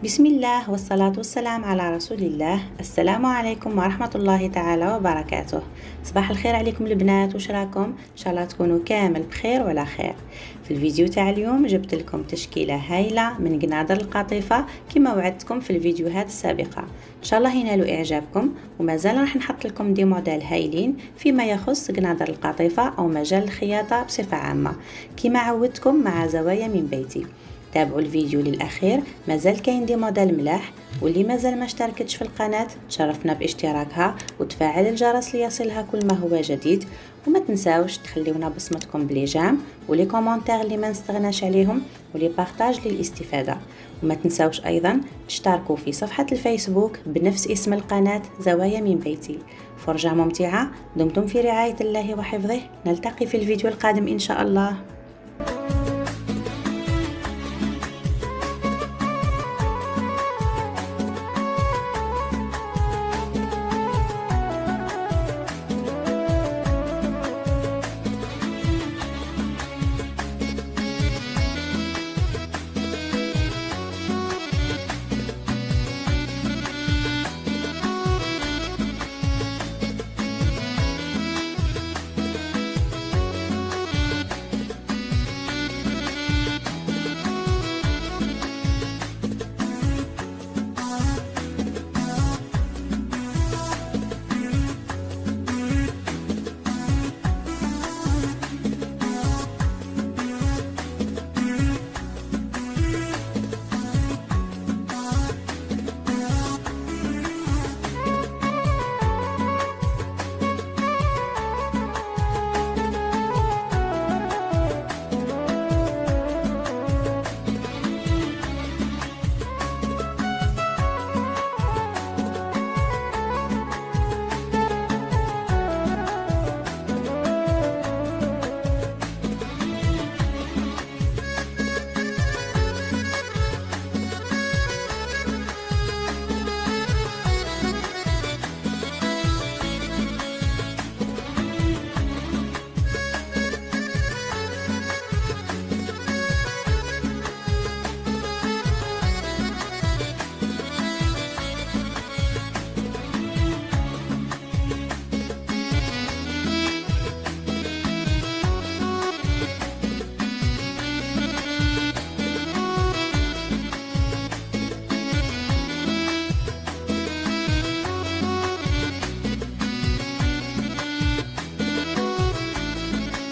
بسم الله والصلاة والسلام على رسول الله. السلام عليكم ورحمة الله تعالى وبركاته. صباح الخير عليكم البنات، وش راكم؟ ان شاء الله تكونوا كامل بخير وعلى خير. في الفيديو تاع اليوم جبت لكم تشكيلة هايلة من قنادر القطيفة كما وعدتكم في الفيديوهات السابقة. ان شاء الله ينالوا اعجابكم، ومازال راح نحط لكم دي موديل هايلين فيما يخص قنادر القطيفة او مجال الخياطة بصفة عامة كما عودتكم مع زوايا من بيتي. تابعوا الفيديو للأخير، مازال كاين دي موديل ملاح، واللي مازال ما اشتركتش في القناة تشرفنا باشتراكها وتفعل الجرس ليصلها كل ما هو جديد. وما تنساوش تخليونا بصمتكم بلي جام ولي كومونتير اللي ما نستغناش عليهم ولي بارطاج للاستفادة. وما تنساوش ايضا تشتركوا في صفحة الفيسبوك بنفس اسم القناة زوايا من بيتي. فرجة ممتعة، دمتم في رعاية الله وحفظه، نلتقي في الفيديو القادم ان شاء الله.